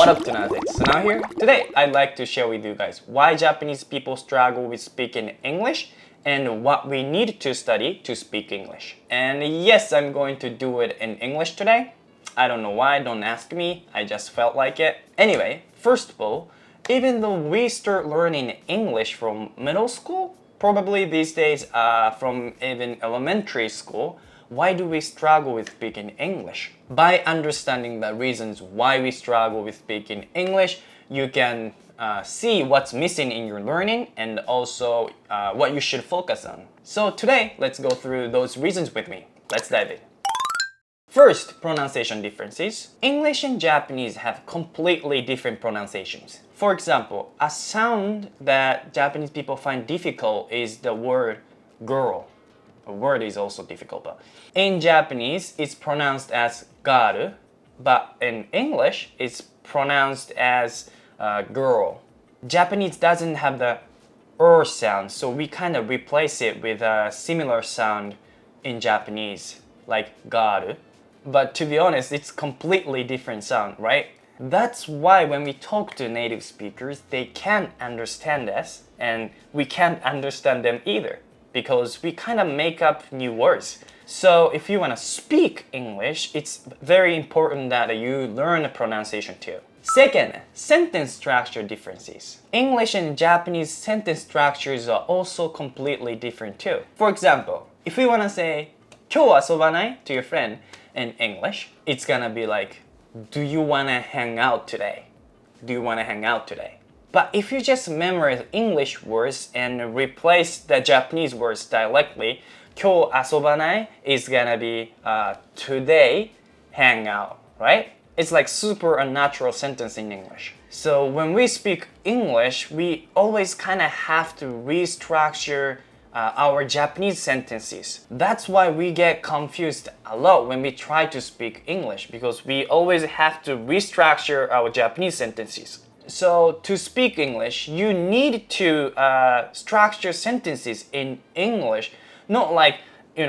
What up, Tunaz? It's Sunao here. Today, I'd like to share with you guys why Japanese people struggle with speaking English and what we need to study to speak English. And yes, I'm going to do it in English today. I don't know why, don't ask me. I just felt like it. Anyway, first of all, even though we start learning English from middle school, probably these days from even elementary school, why do we struggle with speaking English? By understanding the reasons why we struggle with speaking English, you can see what's missing in your learning and also what you should focus on. So today, let's go through those reasons with me. Let's dive in. First, pronunciation differences. English and Japanese have completely different pronunciations. For example, a sound that Japanese people find difficult is the word girl. A word is also difficult, but in Japanese, it's pronounced as garu, but in English, it's pronounced as girl. Japanese doesn't have the sound, so we kind of replace it with a similar sound in Japanese, like garu. But to be honest, it's completely different sound, right? That's why when we talk to native speakers, they can't understand us, and we can't understand them either, because we kind of make up new words. So if you want to speak English, it's very important that you learn the pronunciation too. Second, sentence structure differences. English and Japanese sentence structures are also completely different too. For example, if we want to say 今日遊ばない to your friend in English, it's gonna be like, do you want to hang out today? Do you want to hang out today? But if you just memorize English words and replace the Japanese words directly, 今日遊ばない is gonna be today hang out, right? It's like super unnatural sentence in English. So when we speak English, we always kind of have to restructure our Japanese sentences. That's why we get confused a lot when we try to speak English, because we always have to restructure our Japanese sentences. So to speak English, you need to structure sentences in English, not like,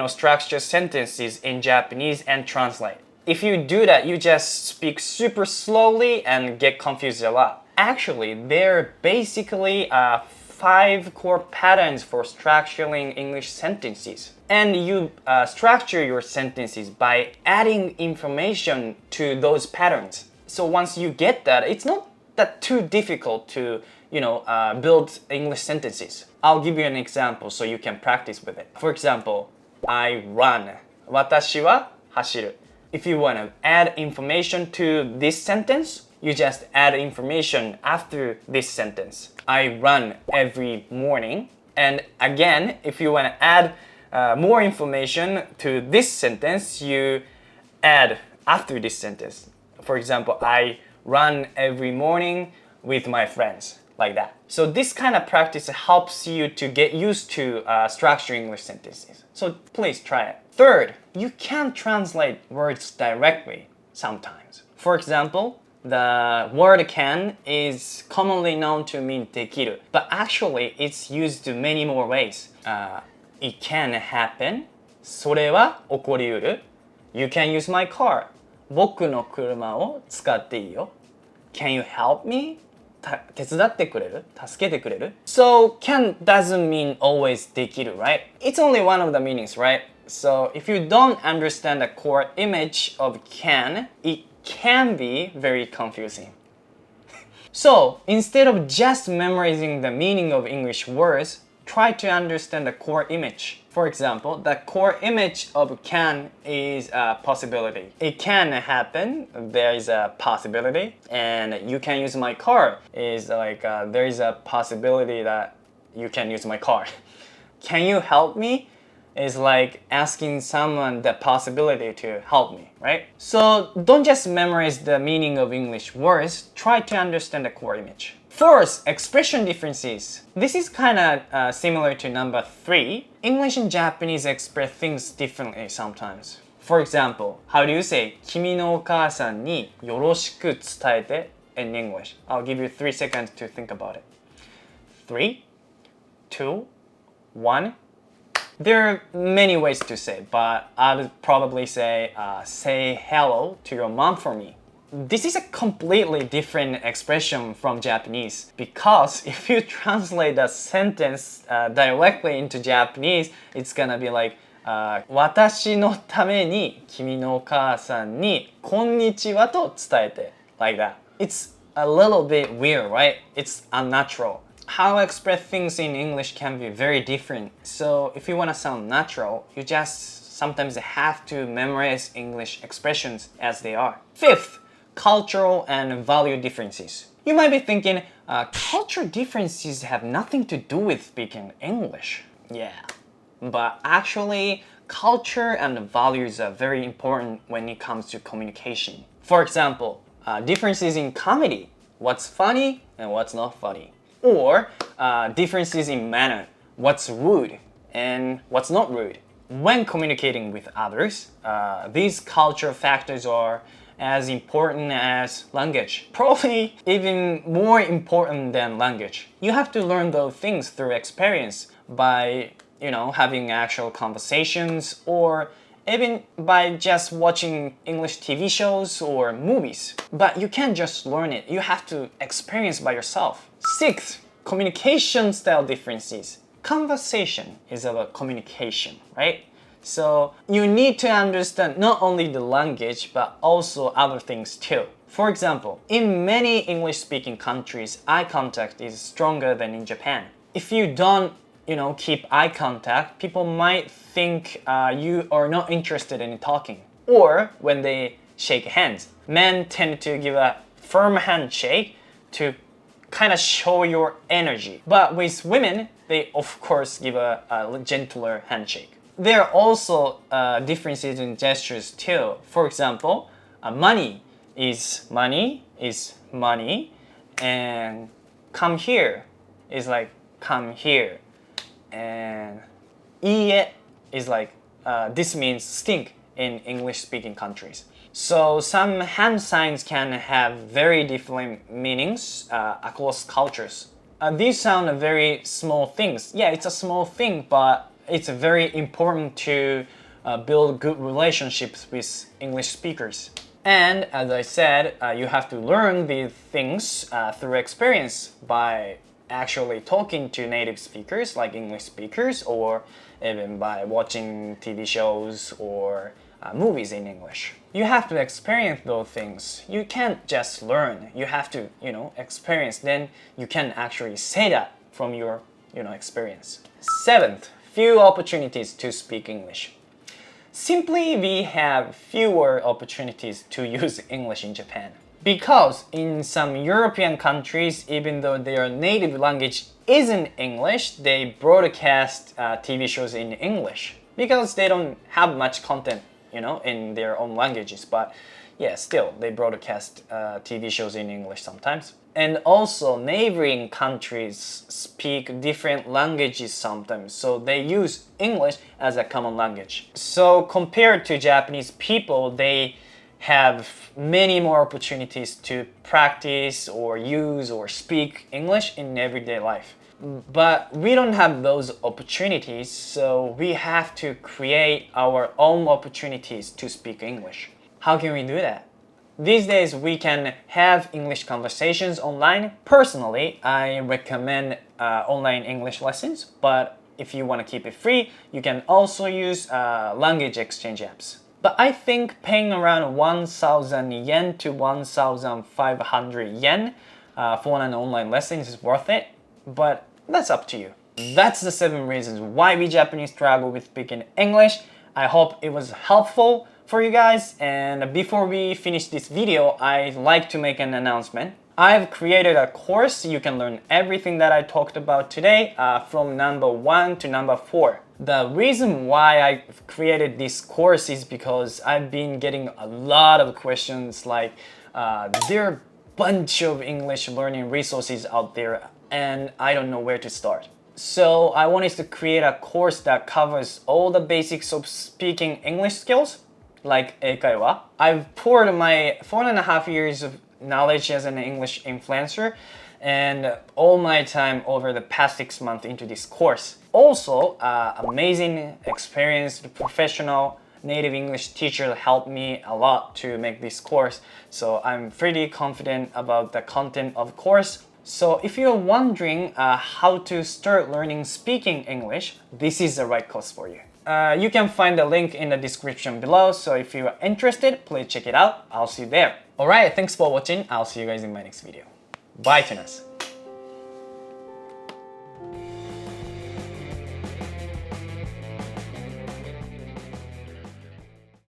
structure sentences in Japanese and translate. If you do that, you just speak super slowly and get confused a lot. Actually, there are basically 5 core patterns for structuring English sentences. And you structure your sentences by adding information to those patterns. So once you get that, it's not that too difficult to, build English sentences. I'll give you an example so you can practice with it. For example, I run. 私は走る. If you want to add information to this sentence, you just add information after this sentence. I run every morning. And again, if you want to add more information to this sentence, you add after this sentence. For example, I run every morning with my friends, like that. So this kind of practice helps you to get used to structuring English sentences. So please try it. Third, you can't translate words directly sometimes. For example, the word can is commonly known to mean できる, but actually it's used many more ways. It can happen. それは起こりうる. You can use my car. 僕の車を使っていいよ. Can you help me? 手伝ってくれる? 助けてくれる? So can doesn't mean always できる, right? It's only one of the meanings, right? So if you don't understand the core image of can, it can be very confusing. So instead of just memorizing the meaning of English words, try to understand the core image. For example, the core image of can is a possibility. It can happen, there is a possibility. And you can use my car is like there is a possibility that you can use my car. Can you help me? Is like asking someone the possibility to help me, right? So don't just memorize the meaning of English words, try to understand the core image. Fourth, expression differences. This is kind of similar to number 3. English and Japanese express things differently sometimes. For example, how do you say 君のお母さんによろしく伝えて in English? I'll give you 3 seconds to think about it. 3, 2, 1. There are many ways to say, but I'd probably say hello to your mom for me. this is a completely different expression from Japanese because if you translate the sentence directly into Japanese, it's gonna be like 私のために君のお母さんにこんにちはと伝えて like that. It's a little bit weird, right? It's unnatural. How I express things in English can be very different. So if you want to sound natural, you just sometimes have to memorize English expressions as they are. Fifth, cultural and value differences. You might be thinking, cultural differences have nothing to do with speaking English. Yeah, but actually, culture and values are very important when it comes to communication. For example, differences in comedy, what's funny and what's not funny. Or differences in manner, what's rude and what's not rude. When communicating with others, these cultural factors are as important as language, probably even more important than language. You have to learn those things through experience by, having actual conversations or even by just watching English TV shows or movies. But you can't just learn it, you have to experience by yourself. Sixth, communication style differences. Conversation is about communication, right? So you need to understand not only the language but also other things too. For example, in many English-speaking countries, eye contact is stronger than in Japan. If you don't keep eye contact, people might think you are not interested in talking. Or when they shake hands, men tend to give a firm handshake to kind of show your energy. But with women, they of course give a gentler handshake. There are also differences in gestures too. For example, money is money, and come here is like come here. And いいえ is like this means stink in English-speaking countries. So some hand signs can have very different meanings across cultures. These sound very small things. Yeah, it's a small thing, but it's very important to build good relationships with English speakers. And as I said, you have to learn these things through experience by actually talking to native speakers like English speakers or even by watching TV shows or movies in English. You have to experience those things. You can't just learn. You have to, experience. Then you can actually say that from your, experience. Seventh, few opportunities to speak English. Simply, we have fewer opportunities to use English in Japan. Because in some European countries, even though their native language isn't English, they broadcast TV shows in English. Because they don't have much content, in their own languages. But yeah, still, they broadcast TV shows in English sometimes. And also, neighboring countries speak different languages sometimes, so they use English as a common language. So compared to Japanese people, they have many more opportunities to practice or use or speak English in everyday life. But we don't have those opportunities, so we have to create our own opportunities to speak English. How can we do that? These days, we can have English conversations online. Personally, I recommend online English lessons, but if you want to keep it free, you can also use language exchange apps. But I think paying around 1,000 yen to 1,500 yen for an online lesson is worth it, but that's up to you. That's the 7 reasons why we Japanese struggle with speaking English. I hope it was helpful for you guys, and before we finish this video, I'd like to make an announcement. I've created a course. You can learn everything that I talked about today from number 1 to number 4. The reason why I created this course is because I've been getting a lot of questions like there are a bunch of English learning resources out there and I don't know where to start. So I wanted to create a course that covers all the basics of speaking English skills like 英会話. I've poured my 4.5 years of knowledge as an English influencer and all my time over the past 6 months into this course. Also, amazing, experienced professional native English teacher helped me a lot to make this course, so I'm pretty confident about the content of the course. So if you're wondering how to start learning speaking English, this is the right course for you. You can find the link in the description below, so if you are interested, please check it out. I'll see you there. Alright, thanks for watching. I'll see you guys in my next video. Bye, tuners.